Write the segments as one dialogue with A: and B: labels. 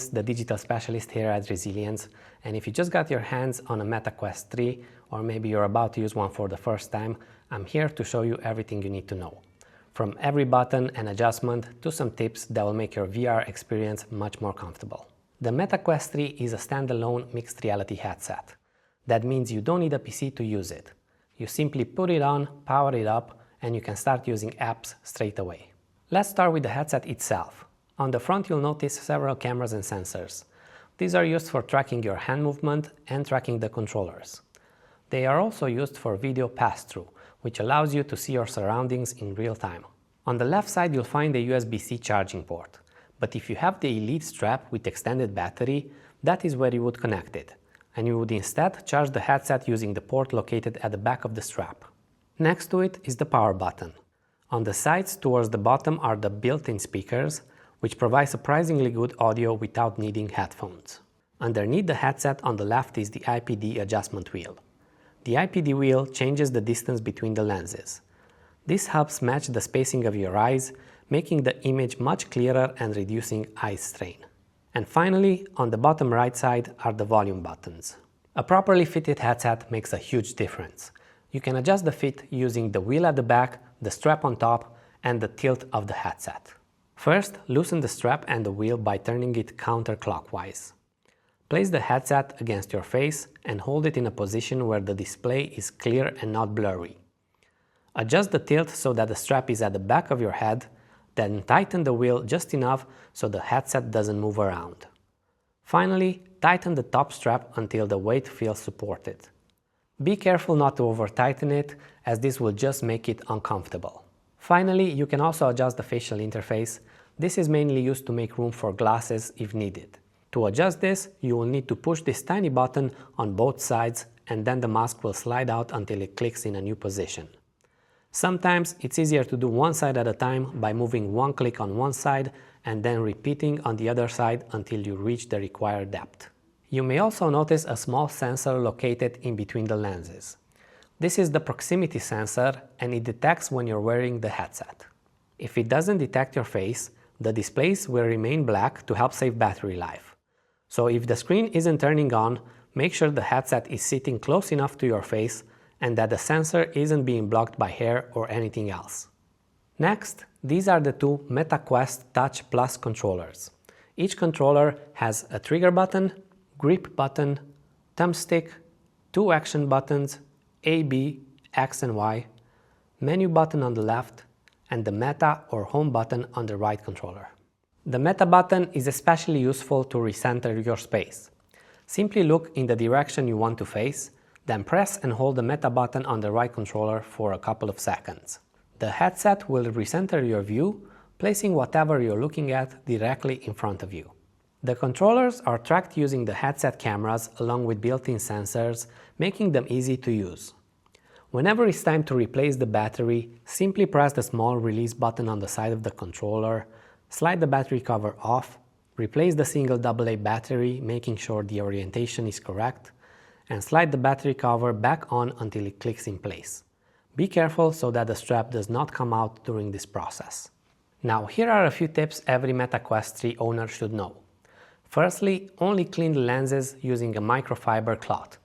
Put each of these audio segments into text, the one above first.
A: Dennis, the digital specialist here at Resilience, and if you just got your hands on a Meta Quest 3, or maybe you're about to use one for the first time, I'm here to show you everything you need to know. From every button and adjustment to some tips that will make your VR experience much more comfortable. The Meta Quest 3 is a standalone mixed reality headset. That means you don't need a PC to use it. You simply put it on, power it up, and you can start using apps straight away. Let's start with the headset itself. On the front you'll notice several cameras and sensors. These are used for tracking your hand movement and tracking the controllers. They are also used for video pass-through, which allows you to see your surroundings in real time. On the left side you'll find the USB-C charging port, but if you have the Elite strap with extended battery, that is where you would connect it, and you would instead charge the headset using the port located at the back of the strap. Next to it is the power button. On the sides towards the bottom are the built-in speakers, which provide surprisingly good audio without needing headphones. Underneath the headset on the left is the IPD adjustment wheel. The IPD wheel changes the distance between the lenses. This helps match the spacing of your eyes, making the image much clearer and reducing eye strain. And finally, on the bottom right side are the volume buttons. A properly fitted headset makes a huge difference. You can adjust the fit using the wheel at the back, the strap on top, and the tilt of the headset. First, loosen the strap and the wheel by turning it counterclockwise. Place the headset against your face and hold it in a position where the display is clear and not blurry. Adjust the tilt so that the strap is at the back of your head, then tighten the wheel just enough so the headset doesn't move around. Finally, tighten the top strap until the weight feels supported. Be careful not to over-tighten it, as this will just make it uncomfortable. Finally, you can also adjust the facial interface. This is mainly used to make room for glasses if needed. To adjust this, you will need to push this tiny button on both sides, and then the mask will slide out until it clicks in a new position. Sometimes it's easier to do one side at a time by moving one click on one side and then repeating on the other side until you reach the required depth. You may also notice a small sensor located in between the lenses. This is the proximity sensor, and it detects when you're wearing the headset. If it doesn't detect your face, the displays will remain black to help save battery life. So if the screen isn't turning on, make sure the headset is sitting close enough to your face and that the sensor isn't being blocked by hair or anything else. Next, these are the two Meta Quest Touch Plus controllers. Each controller has a trigger button, grip button, thumbstick, two action buttons, A, B, X and Y, menu button on the left, and the Meta or Home button on the right controller. The Meta button is especially useful to recenter your space. Simply look in the direction you want to face, then press and hold the Meta button on the right controller for a couple of seconds. The headset will recenter your view, placing whatever you're looking at directly in front of you. The controllers are tracked using the headset cameras along with built-in sensors, making them easy to use. Whenever it's time to replace the battery, simply press the small release button on the side of the controller, slide the battery cover off, replace the single AA battery, making sure the orientation is correct, and slide the battery cover back on until it clicks in place. Be careful so that the strap does not come out during this process. Now, here are a few tips every Meta Quest 3 owner should know. Firstly, only clean the lenses using a microfiber cloth.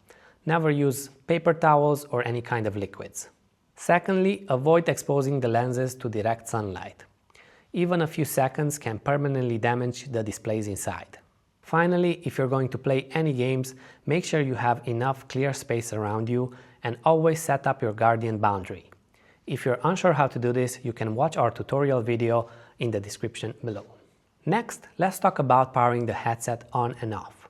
A: Never use paper towels or any kind of liquids. Secondly, avoid exposing the lenses to direct sunlight. Even a few seconds can permanently damage the displays inside. Finally, if you're going to play any games, make sure you have enough clear space around you and always set up your Guardian boundary. If you're unsure how to do this, you can watch our tutorial video in the description below. Next, let's talk about powering the headset on and off.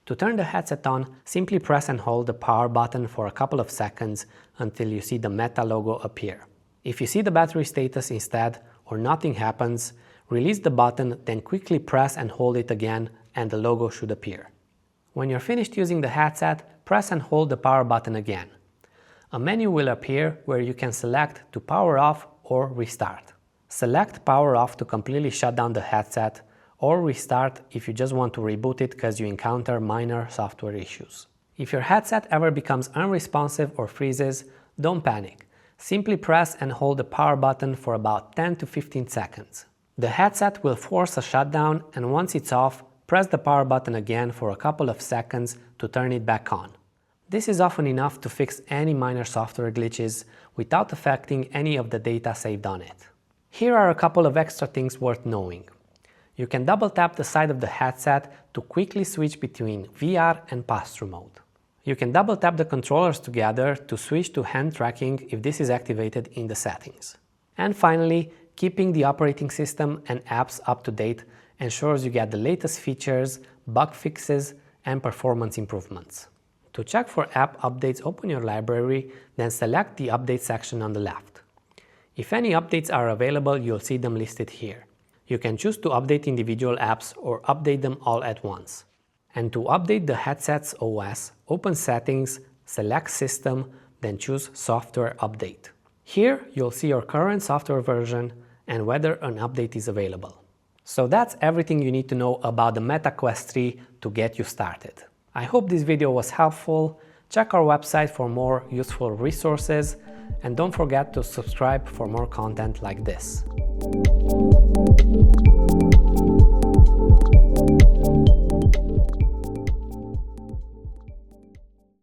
A: To turn the headset on, simply press and hold the power button for a couple of seconds until you see the Meta logo appear. If you see the battery status instead or nothing happens, release the button, then quickly press and hold it again and the logo should appear. When you're finished using the headset, press and hold the power button again. A menu will appear where you can select to power off or restart. Select power off to completely shut down the headset, or restart if you just want to reboot it because you encounter minor software issues. If your headset ever becomes unresponsive or freezes, don't panic. Simply press and hold the power button for about 10 to 15 seconds. The headset will force a shutdown, and once it's off, press the power button again for a couple of seconds to turn it back on. This is often enough to fix any minor software glitches without affecting any of the data saved on it. Here are a couple of extra things worth knowing. You can double tap the side of the headset to quickly switch between VR and pass-through mode. You can double tap the controllers together to switch to hand tracking if this is activated in the settings. And finally, keeping the operating system and apps up to date ensures you get the latest features, bug fixes, and performance improvements. To check for app updates, open your library, then select the update section on the left. If any updates are available, you'll see them listed here. You can choose to update individual apps or update them all at once. And to update the headset's OS, open Settings, select System, then choose Software Update. Here, you'll see your current software version and whether an update is available. So that's everything you need to know about the Meta Quest 3 to get you started. I hope this video was helpful. Check our website for more useful resources and don't forget to subscribe for more content like this.